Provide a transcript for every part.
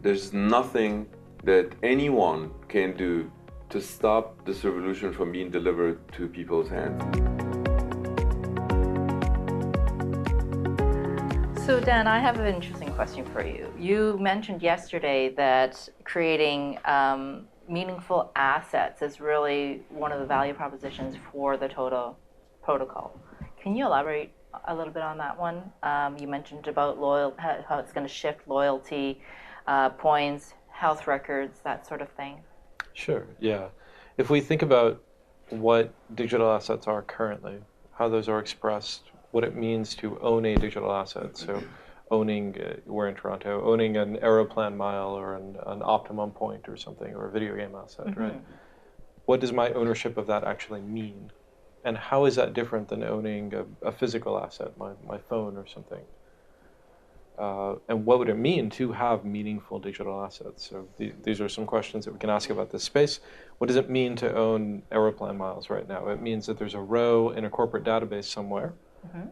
There's nothing that anyone can do to stop this revolution from being delivered to people's hands. So Dan, I have an interesting question for you. You mentioned yesterday that creating meaningful assets is really one of the value propositions for the Toda protocol. Can you elaborate a little bit on that one? You mentioned about how it's going to shift loyalty, points, health records, that sort of thing. Sure, yeah. If we think about what digital assets are currently, how those are expressed, what it means to own a digital asset. So owning, we're in Toronto, owning an Aeroplan mile or an Optimum point or something, or a video game asset, right? What does my ownership of that actually mean? And how is that different than owning a physical asset, my phone or something? And what would it mean to have meaningful digital assets? So these are some questions that we can ask about this space. What does it mean to own Aeroplan miles right now? It means that there's a row in a corporate database somewhere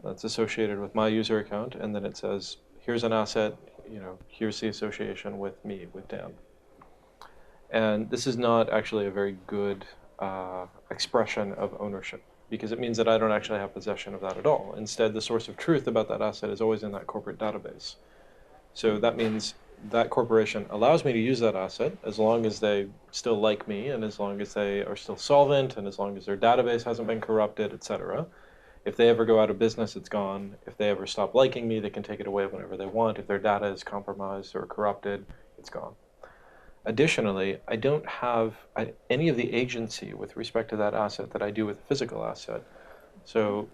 that's associated with my user account, and then it says, here's an asset, here's the association with me, with Dan. And this is not actually a very good expression of ownership, because it means that I don't actually have possession of that at all. Instead, the source of truth about that asset is always in that corporate database. So that means that corporation allows me to use that asset as long as they still like me, and as long as they are still solvent, and as long as their database hasn't been corrupted, etc. If they ever go out of business, it's gone. If they ever stop liking me, they can take it away whenever they want. If their data is compromised or corrupted, it's gone. Additionally, I don't have any of the agency with respect to that asset that I do with a physical asset. So,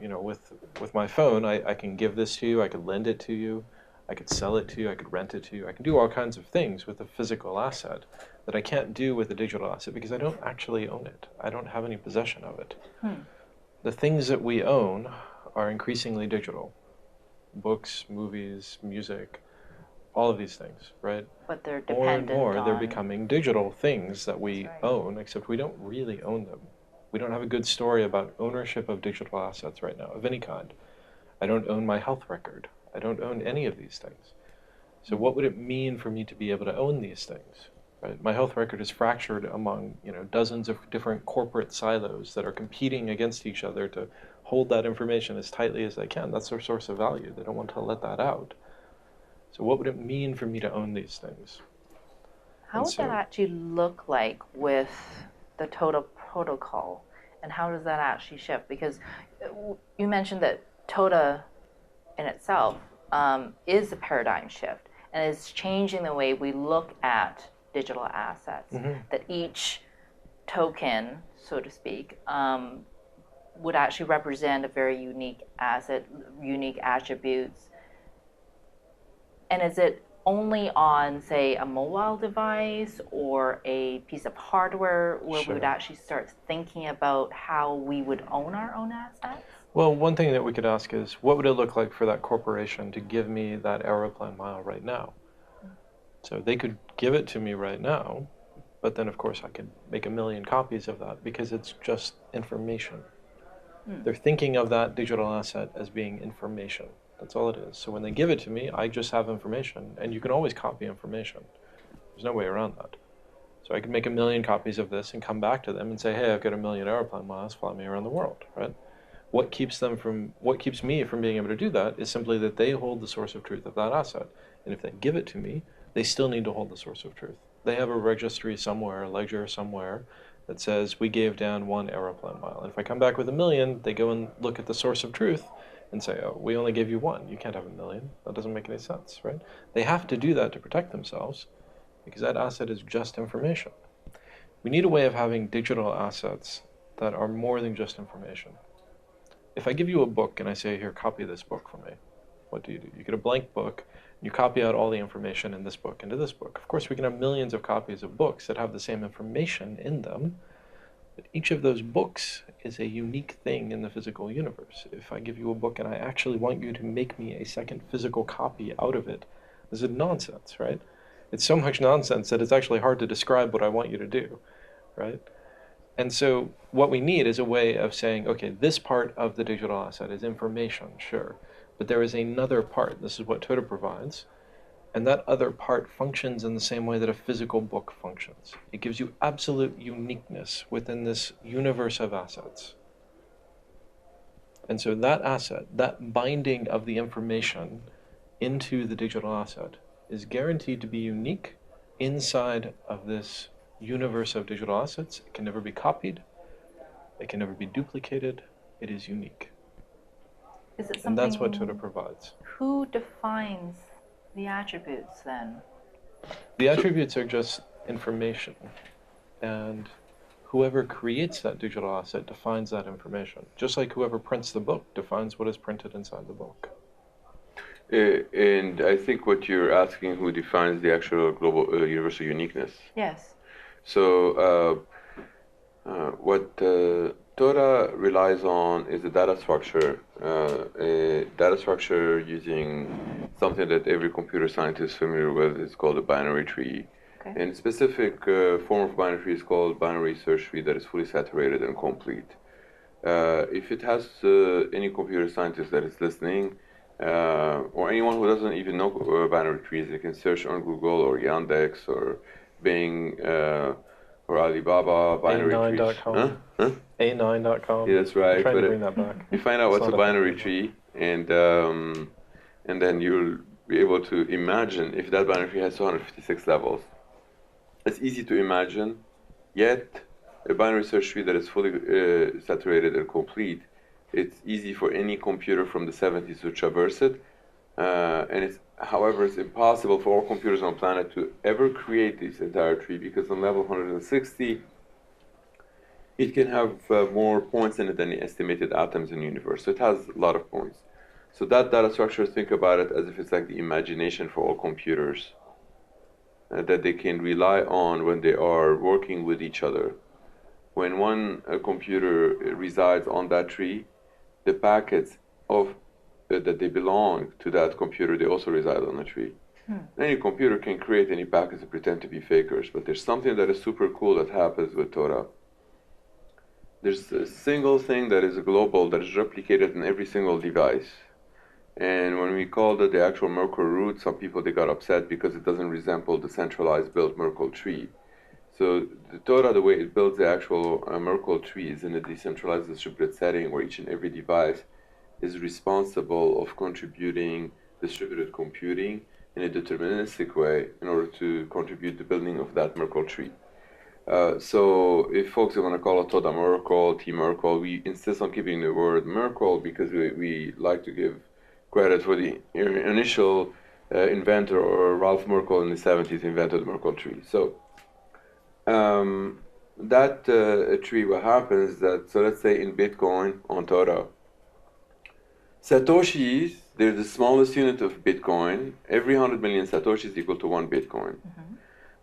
with my phone, I can give this to you, I could lend it to you, I could sell it to you, I could rent it to you. I can do all kinds of things with a physical asset that I can't do with a digital asset because I don't actually own it. I don't have any possession of it. The things that we own are increasingly digital. Books, movies, music, all of these things, right? But they're dependent on... More and more, they're becoming digital things that we own, except we don't really own them. We don't have a good story about ownership of digital assets right now, of any kind. I don't own my health record. I don't own any of these things. So what would it mean for me to be able to own these things? Right? My health record is fractured among dozens of different corporate silos that are competing against each other to hold that information as tightly as they can. That's their source of value. They don't want to let that out. So what would it mean for me to own these things? How would that actually look like with the Toda protocol? And how does that actually shift? Because you mentioned that Toda in itself is a paradigm shift and is changing the way we look at digital assets. That each token, so to speak, would actually represent a very unique asset, unique attributes. And is it only on, say, a mobile device or a piece of hardware where we would actually start thinking about how we would own our own assets? Well, one thing that we could ask is, what would it look like for that corporation to give me that Aeroplan mile right now? So they could give it to me right now, but then of course I could make 1 million copies of that because it's just information. They're thinking of that digital asset as being information. That's all it is. So when they give it to me, I just have information, and you can always copy information. There's no way around that. So I could make 1 million copies of this and come back to them and say, hey, I've got 1 million Aeroplan miles, fly me around the world, right? What keeps me from being able to do that is simply that they hold the source of truth of that asset. And if they give it to me, they still need to hold the source of truth. They have a registry somewhere, a ledger somewhere, that says we gave Dan 1 Aeroplan mile. And if I come back with 1 million, they go and look at the source of truth and say, oh, we only gave you 1. You can't have 1 million. That doesn't make any sense, right? They have to do that to protect themselves because that asset is just information. We need a way of having digital assets that are more than just information. If I give you a book and I say, here, copy this book for me, what do? You get a blank book, and you copy out all the information in this book into this book. Of course, we can have millions of copies of books that have the same information in them, but each of those books is a unique thing in the physical universe. If I give you a book and I actually want you to make me a second physical copy out of it, this is nonsense, right? It's so much nonsense that it's actually hard to describe what I want you to do, right? And so what we need is a way of saying, okay, this part of the digital asset is information, sure, but there is another part, this is what Toda provides, And that other part functions in the same way that a physical book functions. It gives you absolute uniqueness within this universe of assets. And so that asset, that binding of the information into the digital asset, is guaranteed to be unique inside of this universe of digital assets. It can never be copied. It can never be duplicated. It is unique. Is it And that's what something? Toda provides. Who defines the attributes then? The attributes are just information, and whoever creates that digital asset defines that information, just like whoever prints the book defines what is printed inside the book. And I think what you're asking, who defines the actual global universal uniqueness. Yes. So what Toda relies on is a data structure, using something that every computer scientist is familiar with. It's called a binary tree. Okay. And a specific form of binary tree is called binary search tree that is fully saturated and complete. If it has any computer scientist that is listening, or anyone who doesn't even know binary trees, they can search on Google or Yandex or Bing or Alibaba binary trees. A9.com. Huh? Huh? A9.com. Yeah, that's right. I'm trying But to bring that back. you find out It's what's a not binary thing tree, and then you'll be able to imagine if that binary tree has 256 levels. It's easy to imagine, yet a binary search tree that is fully saturated and complete, it's easy for any computer from the 70s to traverse it. However, it's impossible for all computers on the planet to ever create this entire tree, because on level 160, it can have more points in it than the estimated atoms in the universe. So it has a lot of points. So that data structure, think about it as if it's like the imagination for all computers that they can rely on when they are working with each other. When one computer resides on that tree, the packets of that they belong to that computer, they also reside on the tree. Any computer can create any packets and pretend to be fakers, but there's something that is super cool that happens with Toda. There's a single thing that is global, that is replicated in every single device. And when we called it the actual Merkle root, some people, they got upset because it doesn't resemble the centralized built Merkle tree. So the Toda, the way it builds the actual Merkle tree, is in a decentralized distributed setting where each and every device is responsible of contributing distributed computing in a deterministic way in order to contribute the building of that Merkle tree. So if folks are going to call it Toda Merkle, T Merkle, we insist on keeping the word Merkle because we like to give credit for the initial inventor, or Ralph Merkle in the 70s invented the Merkle tree. So that tree, what happens is that, so let's say in Bitcoin on Toda, Satoshis, they're the smallest unit of Bitcoin. Every 100 million Satoshis equal to 1 Bitcoin.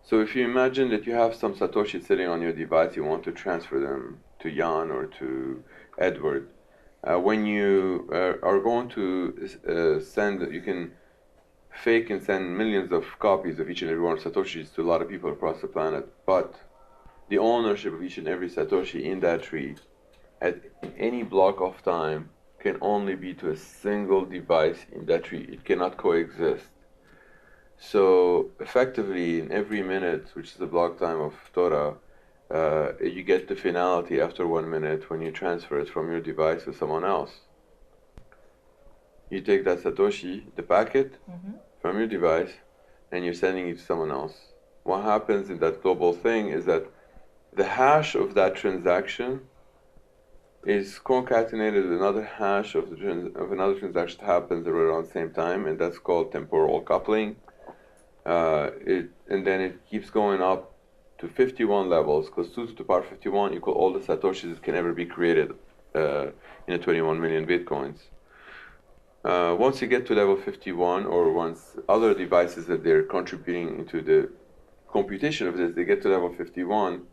So if you imagine that you have some Satoshi sitting on your device, you want to transfer them to Jan or to Edward. When you are going to send, you can fake and send millions of copies of each and every one of Satoshis to a lot of people across the planet. But the ownership of each and every Satoshi in that tree at any block of time can only be to a single device in that tree. It cannot coexist. So effectively, in every minute, which is the block time of Toda, you get the finality after 1 minute when you transfer it from your device to someone else. You take that Satoshi, the packet, from your device, and you're sending it to someone else. What happens in that global thing is that the hash of that transaction is concatenated with another hash of another transaction that happens around the same time, and that's called temporal coupling. And then it keeps going up to 51 levels, because 2 to the power 51 equal all the Satoshis that can ever be created in a 21 million Bitcoins. Once you get to level 51, or once other devices that they're contributing into the computation of this, they get to level 51,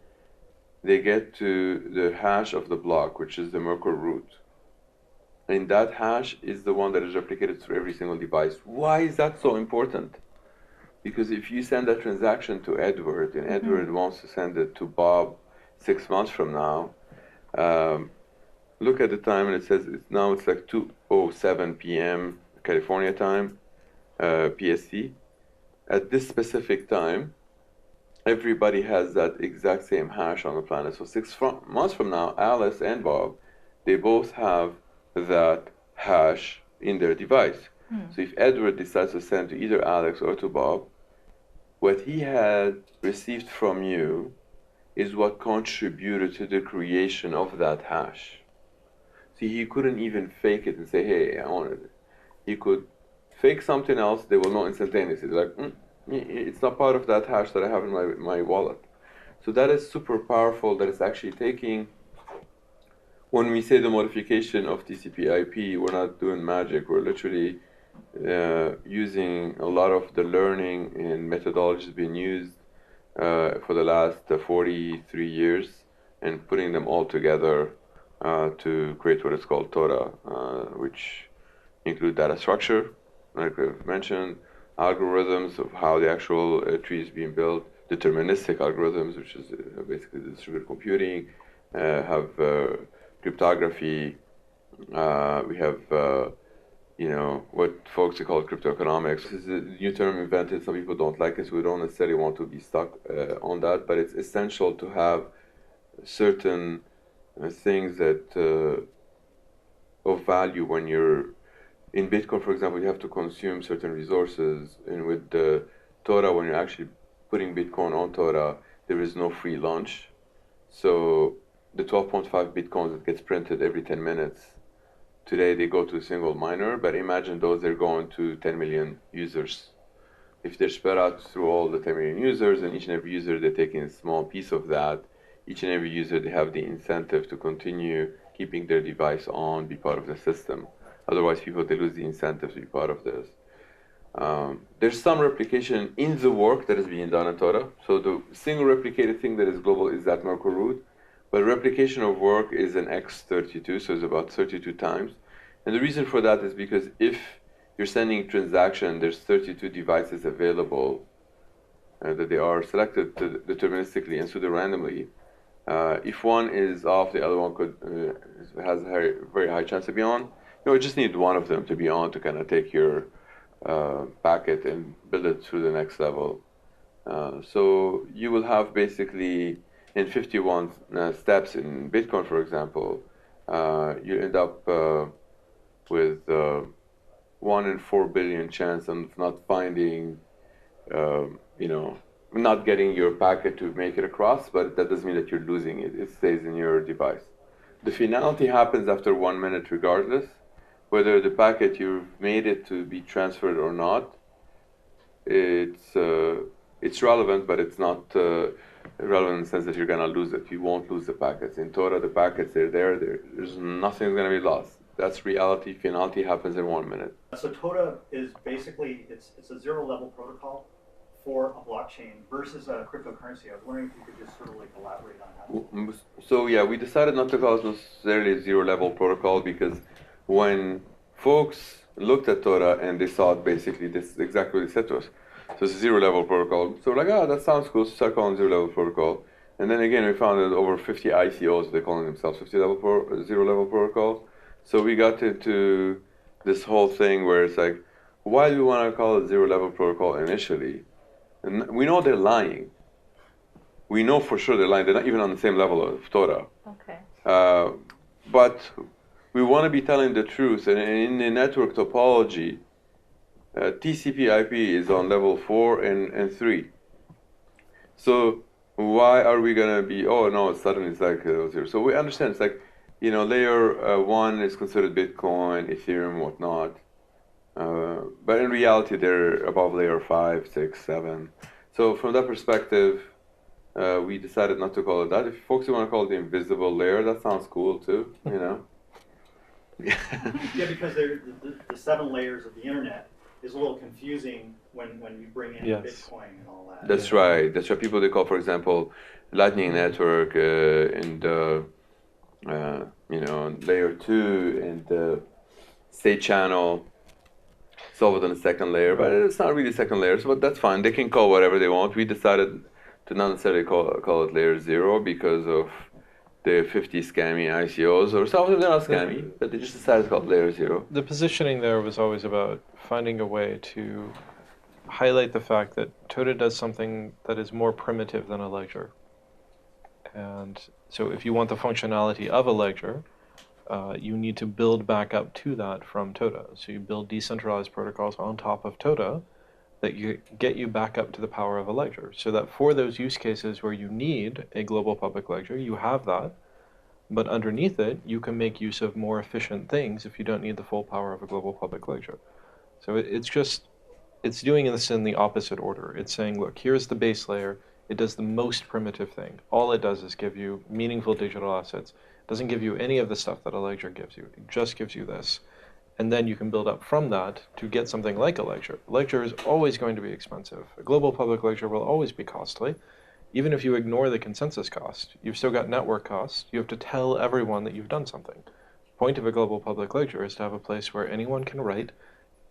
they get to the hash of the block, which is the Merkle root. And that hash is the one that is replicated through every single device. Why is that so important? Because if you send that transaction to Edward, and Edward wants to send it to Bob 6 months from now, look at the time, and it says it's like 2:07 p.m. California time, PST. at this specific time, everybody has that exact same hash on the planet. So 6 months from now, Alice and Bob, they both have that hash in their device. So if Edward decides to send to either Alex or to Bob, what he had received from you is what contributed to the creation of that hash. See, he couldn't even fake it and say, hey, I wanted it. He could fake something else, they will know instantaneously. Like, it's not part of that hash that I have in my wallet. So that is super powerful, that it's actually taking, when we say the modification of TCP/IP, we're not doing magic, we're literally using a lot of the learning and methodologies being used for the last 43 years and putting them all together to create what is called Toda, which include data structure, like I've mentioned, algorithms of how the actual tree is being built, deterministic algorithms, which is basically distributed computing, have cryptography, we have what folks call cryptoeconomics. This is a new term invented. Some people don't like it, so we don't necessarily want to be stuck on that. But it's essential to have certain things that of value when you're in Bitcoin. For example, you have to consume certain resources, and with the Toda, when you're actually putting Bitcoin on Toda, there is no free lunch. So the 12.5 Bitcoins that gets printed every 10 minutes. Today they go to a single miner, but imagine those they're going to 10 million users. If they're spread out through all the 10 million users, and each and every user they're taking a small piece of that, each and every user they have the incentive to continue keeping their device on, be part of the system. Otherwise, people they lose the incentive to be part of this. There's some replication in the work that is being done at Toda. So the single replicated thing that is global is that Merkle root. But replication of work is an x32, so it's about 32 times. And the reason for that is because if you're sending a transaction, there's 32 devices available that they are selected deterministically and pseudo-randomly. If one is off, the other one has a very high chance to be on. You just need one of them to be on to kind of take your packet and build it through the next level. So you will have basically in 51 steps in Bitcoin, for example, you end up with 1 in 4 billion chance of not finding, not getting your packet to make it across, but that doesn't mean that you're losing it. It stays in your device. The finality happens after 1 minute regardless, whether the packet you've made it to be transferred or not. It's relevant, but it's not relevant in the sense that you're going to lose it. You won't lose the packets. In Toda, the packets are there. There's nothing going to be lost. That's reality. Finality happens in 1 minute. So Toda is basically, it's a zero-level protocol for a blockchain versus a cryptocurrency. I was wondering if you could just sort of like elaborate on that. So yeah, we decided not to call it necessarily a zero-level protocol because when folks looked at Toda and they saw it basically this exactly what they said to us. So it's a zero-level protocol. So we're like, that sounds cool. So start calling it zero-level protocol. And then again, we found that over 50 ICOs, they're calling themselves zero-level protocol. So we got into this whole thing where it's like, why do we want to call it zero-level protocol initially? And we know they're lying. We know for sure they're lying. They're not even on the same level of Toda. Okay. But we want to be telling the truth. And in the network topology, TCP/IP is on level 4 and 3. So why are we gonna be? Oh no! Suddenly it's like 0. So we understand it's like, layer 1 is considered Bitcoin, Ethereum, whatnot. But in reality, they're above layer 5, 6, 7. So from that perspective, we decided not to call it that. If folks want to call it the invisible layer, that sounds cool too. Yeah, because the 7 layers of the internet is a little confusing when you bring in Bitcoin and all that. That's right. That's what people they call, for example, Lightning Network and layer 2 and state channel. It's over on the second layer, but it's not really second layer. So that's fine. They can call whatever they want. We decided to not necessarily call it layer 0 because of the 50 scammy ICOs, or some of them they're not scammy, but they just decided to call it layer 0. The positioning there was always about finding a way to highlight the fact that Toda does something that is more primitive than a ledger. And so if you want the functionality of a ledger, you need to build back up to that from Toda. So you build decentralized protocols on top of Toda that get you back up to the power of a ledger. So that for those use cases where you need a global public ledger, you have that. But underneath it, you can make use of more efficient things if you don't need the full power of a global public ledger. So it's doing this in the opposite order. It's saying, look, here's the base layer. It does the most primitive thing. All it does is give you meaningful digital assets. It doesn't give you any of the stuff that a ledger gives you. It just gives you this. And then you can build up from that to get something like a ledger. A ledger is always going to be expensive. A global public ledger will always be costly. Even if you ignore the consensus cost, you've still got network costs. You have to tell everyone that you've done something. The point of a global public ledger is to have a place where anyone can write,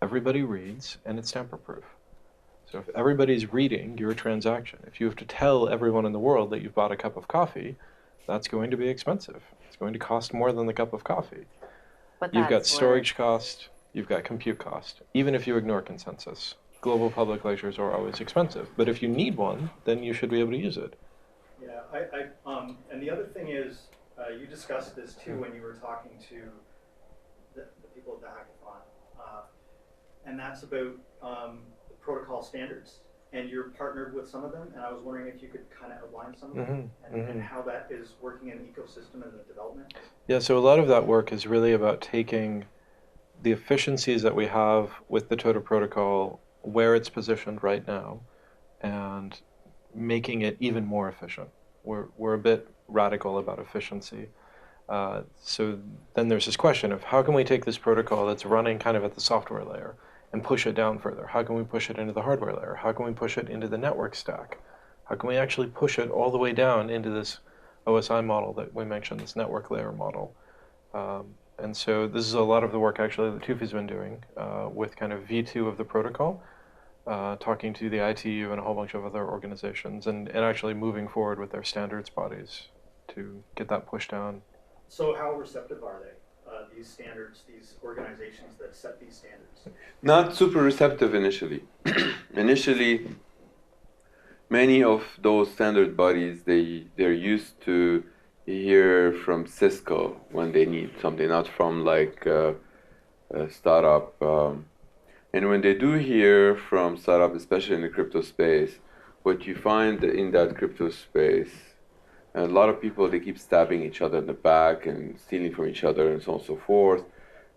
everybody reads, and it's tamper-proof. So if everybody's reading your transaction, if you have to tell everyone in the world that you've bought a cup of coffee, that's going to be expensive. It's going to cost more than the cup of coffee. But You've got that's storage cost, you've got compute cost, even if you ignore consensus. Global public ledgers are always expensive, but if you need one, then you should be able to use it. Yeah, and the other thing is, you discussed this too when you were talking to the people at the hackathon, and that's about the protocol standards. And you're partnered with some of them, and I was wondering if you could kind of outline some of them and how that is working in the ecosystem and the development. Yeah, so a lot of that work is really about taking the efficiencies that we have with the Toda protocol, where it's positioned right now, and making it even more efficient. We're a bit radical about efficiency. So then there's this question of how can we take this protocol that's running kind of at the software layer and push it down further? How can we push it into the hardware layer? How can we push it into the network stack? How can we actually push it all the way down into this OSI model that we mentioned, this network layer model? And so this is a lot of the work actually that TUFI's been doing with kind of V2 of the protocol, talking to the ITU and a whole bunch of other organizations and actually moving forward with their standards bodies to get that pushed down. So how receptive are they, these standards, these organizations that set these standards? Not super receptive initially. Initially, many of those standard bodies, they're used to hear from Cisco when they need something, not from like a startup. And when they do hear from startup, especially in the crypto space, what you find in that crypto space, a lot of people, they keep stabbing each other in the back and stealing from each other and so on and so forth.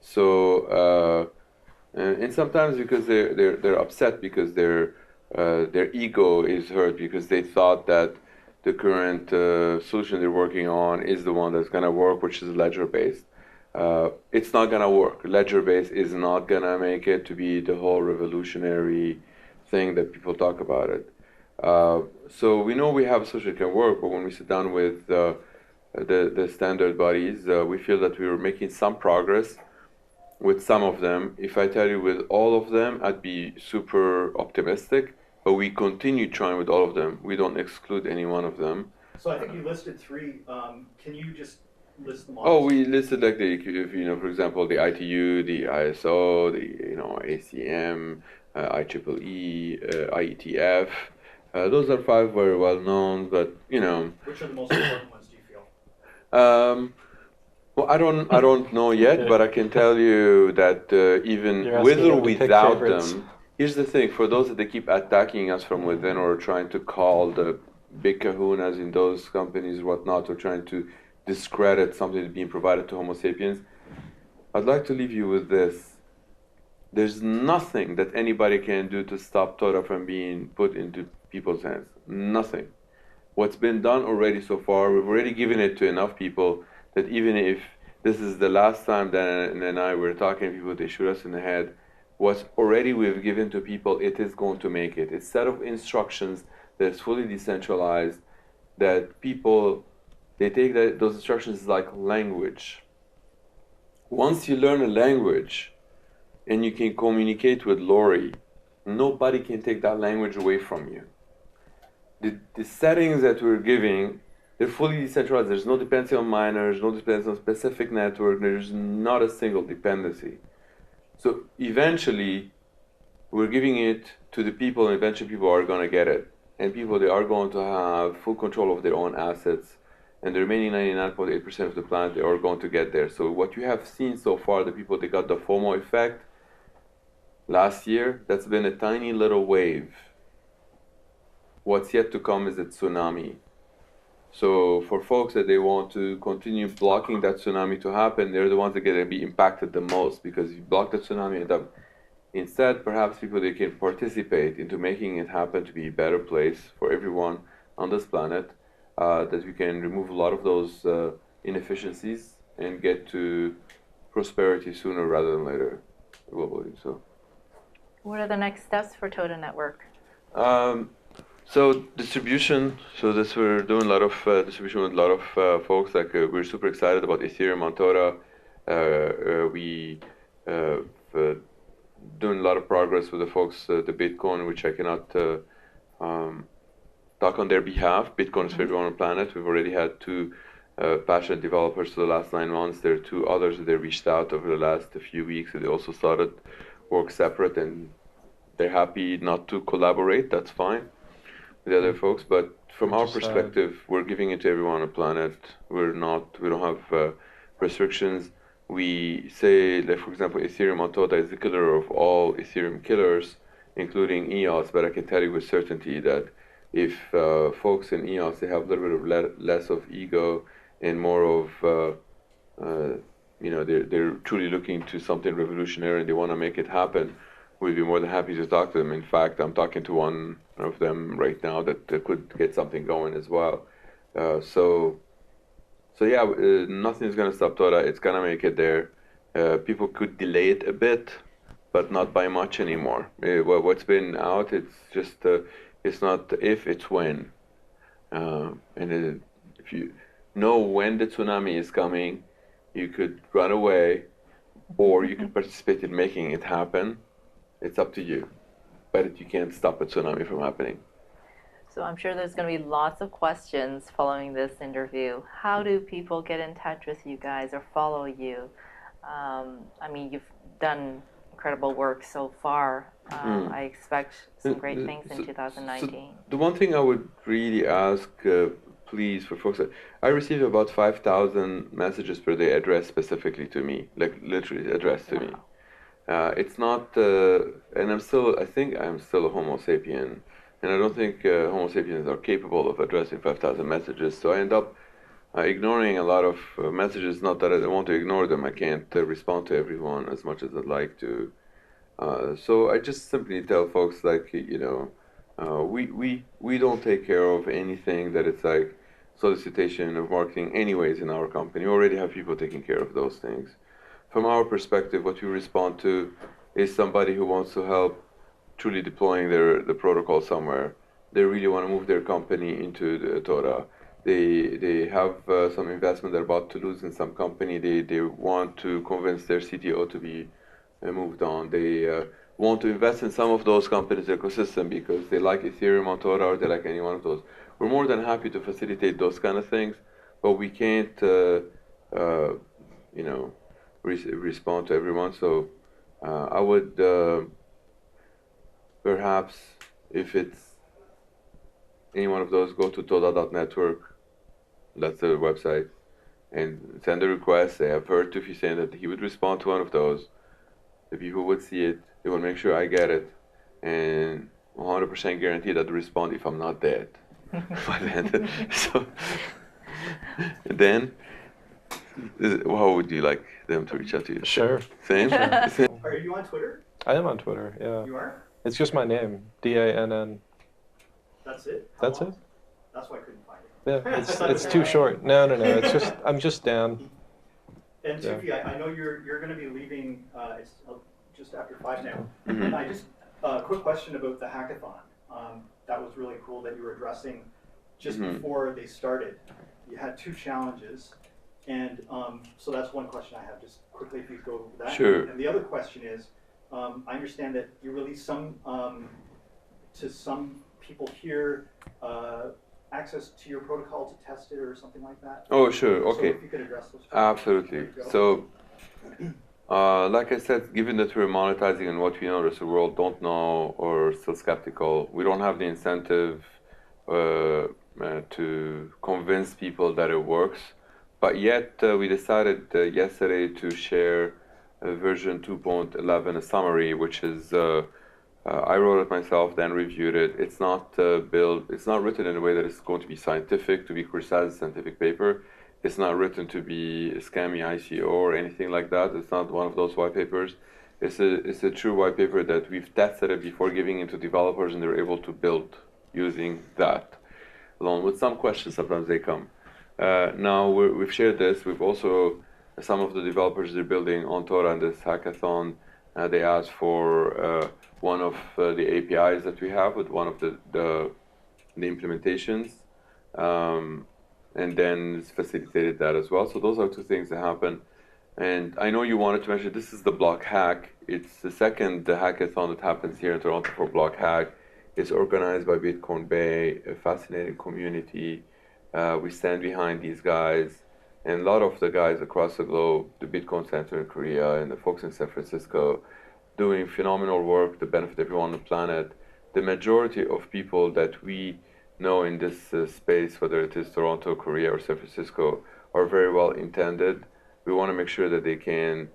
So, and sometimes because they're upset because their ego is hurt because they thought that the current solution they're working on is the one that's going to work, which is ledger-based. It's not going to work. Ledger-based is not going to make it to be the whole revolutionary thing that people talk about it. So we know we have a solution that can work, but when we sit down with the standard bodies, we feel that we were making some progress with some of them. If I tell you with all of them, I'd be super optimistic, but we continue trying with all of them. We don't exclude any one of them. So I think you listed three. Can you just list them all? Oh, we listed like for example, the ITU, the ISO, the ACM, IEEE, IETF. Those are 5 very well known, but Which are the most important ones, do you feel? Well, I don't know yet, but I can tell you that even with or without them, here's the thing: for those that they keep attacking us from within, or trying to call the big kahunas in those companies, whatnot, or trying to discredit something that's being provided to Homo sapiens, I'd like to leave you with this. There's nothing that anybody can do to stop Toda from being put into people's hands. Nothing. What's been done already so far, we've already given it to enough people that even if this is the last time Dan and I were talking to people, they shoot us in the head, what already we've given to people, it is going to make it. It's a set of instructions that's fully decentralized, that people, they take those instructions like language. Once you learn a language, and you can communicate with Lori, nobody can take that language away from you. The settings that we're giving, they're fully decentralized. There's no dependency on miners, no dependency on specific network. There's not a single dependency. So eventually, we're giving it to the people, and eventually people are going to get it. And people, they are going to have full control of their own assets, and the remaining 99.8% of the planet, they are going to get there. So what you have seen so far, the people that got the FOMO effect last year, that's been a tiny little wave. What's yet to come is a tsunami. So for folks that they want to continue blocking that tsunami to happen, they're the ones that are going to be impacted the most, because if you block the tsunami, instead, perhaps people, they can participate into making it happen to be a better place for everyone on this planet, that we can remove a lot of those inefficiencies and get to prosperity sooner rather than later globally. So, what are the next steps for Toda Network? So distribution. So this, we're doing a lot of distribution with a lot of folks. Like we're super excited about Ethereum on Toda. We doing a lot of progress with the folks, the Bitcoin, which I cannot talk on their behalf. Bitcoin is for everyone on the planet. We've already had 2 passionate developers for the last 9 months. There are 2 others that they reached out over the last few weeks. They also started work separate, and they're happy not to collaborate. That's fine with the other folks. But from our perspective, we're giving it to everyone on the planet. We don't have restrictions. We say, like, for example, Ethereum on Toda is the killer of all Ethereum killers, including EOS. But I can tell you with certainty that if folks in EOS, they have a little bit of less of ego and more of, they're truly looking to something revolutionary and they want to make it happen, we'd be more than happy to talk to them. In fact, I'm talking to one of them right now that could get something going as well. So yeah, nothing's going to stop Toda. It's going to make it there. People could delay it a bit, but not by much anymore. What's been out, it's just, it's not if, it's when. If you know when the tsunami is coming, you could run away, or you could participate in making it happen. It's up to you. But you can't stop a tsunami from happening. So I'm sure there's going to be lots of questions following this interview. How do people get in touch with you guys or follow you? I mean, you've done incredible work so far. I expect some great things in 2019. So the one thing I would really ask, please, for folks, I receive about 5,000 messages per day addressed specifically to me, like literally addressed to me. It's not, and I think I'm still a Homo sapien. And I don't think Homo sapiens are capable of addressing 5,000 messages. So I end up ignoring a lot of messages. Not that I want to ignore them. I can't respond to everyone as much as I'd like to. So I just simply tell folks, like, we don't take care of anything that it's like solicitation of marketing anyways in our company. We already have people taking care of those things. From our perspective, what we respond to is somebody who wants to help truly deploying the protocol somewhere. They really want to move their company into the Toda. They have some investment they're about to lose in some company. They want to convince their CTO to be moved on. They want to invest in some of those companies' ecosystem because they like Ethereum on Toda or they like any one of those. We're more than happy to facilitate those kind of things, but we can't, respond to everyone. So I would. Perhaps if it's any one of those, go to toda.network, that's the website, and send a request. Say, I've heard Tufi saying that he would respond to one of those. The people would see it, they will make sure I get it, and 100% guarantee that they respond if I'm not dead by then. So, then, how would you like them to reach out to you? Sure. Same? Are you on Twitter? I am on Twitter, yeah. You are? It's just my name, DANN. That's it? That's it? That's why I couldn't find it. Yeah, it's too short. No. It's just I'm just Dan. And Tufi, I know you're going to be leaving. It's just after 5 now. Mm-hmm. And I just quick question about the hackathon. That was really cool that you were addressing just before they started. You had 2 challenges, and so that's one question I have. Just quickly, if you go over that. Sure. And the other question is, I understand that you released some to some people here access to your protocol to test it or something like that. Oh, sure. Okay. So if you could address those. Absolutely. So Like I said, given that we're monetizing and what we know, the rest of the world don't know or still skeptical, we don't have the incentive to convince people that it works. But yet, we decided yesterday to share version 2.11, a summary, which is I wrote it myself, then reviewed it. It's not it's not written in a way that it's going to be scientific, to be criticized as a scientific paper. It's not written to be a scammy ICO or anything like that. It's not one of those white papers. It's a true white paper that we've tested it before giving it to developers, and they're able to build using that. Along with some questions, sometimes they come. Now we've shared this. We've also, some of the developers they're building on Toda in this hackathon, they asked for one of the APIs that we have with one of the implementations, and then it's facilitated that as well. So those are two things that happen. And I know you wanted to mention, this is the Block Hack. It's the second hackathon that happens here in Toronto for Block Hack. It's organized by Bitcoin Bay, a fascinating community. We stand behind these guys, and a lot of the guys across the globe, the Bitcoin Center in Korea and the folks in San Francisco, doing phenomenal work to benefit everyone on the planet. The majority of people that we know in this space, whether it is Toronto, Korea, or San Francisco, are very well intended. We want to make sure that they can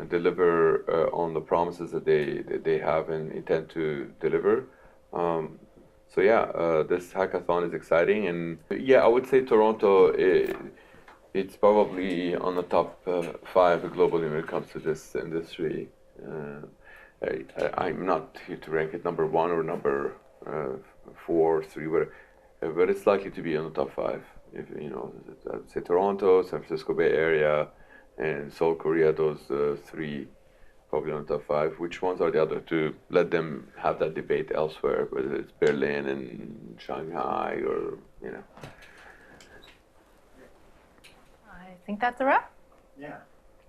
deliver on the promises that they have and intend to deliver. So yeah, this hackathon is exciting, and yeah, I would say Toronto, it's probably on the top 5 globally when it comes to this industry. I'm not here to rank it number 1 or number 4, 3, whatever, but it's likely to be on the top 5. If you know, I would say Toronto, San Francisco Bay Area, and Seoul, Korea. Those 3 probably on the top 5. Which ones are the other 2? Let them have that debate elsewhere, whether it's Berlin and Shanghai or, you know. I think that's a wrap. Yeah.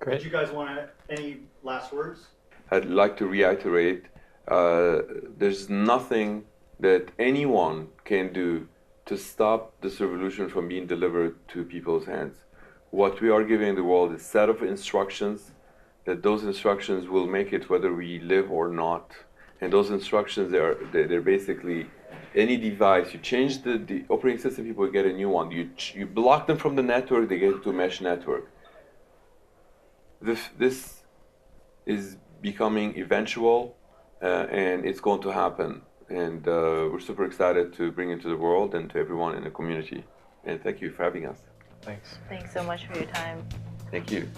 Great. Did you guys want any last words? I'd like to reiterate, there's nothing that anyone can do to stop this revolution from being delivered to people's hands. What we are giving the world is a set of instructions, that those instructions will make it whether we live or not. And those instructions, they're basically any device. You change the operating system, people get a new one. You block them from the network, they get to a mesh network. This is becoming eventual, and it's going to happen. And we're super excited to bring it to the world and to everyone in the community. And thank you for having us. Thanks. Thanks so much for your time. Thank you.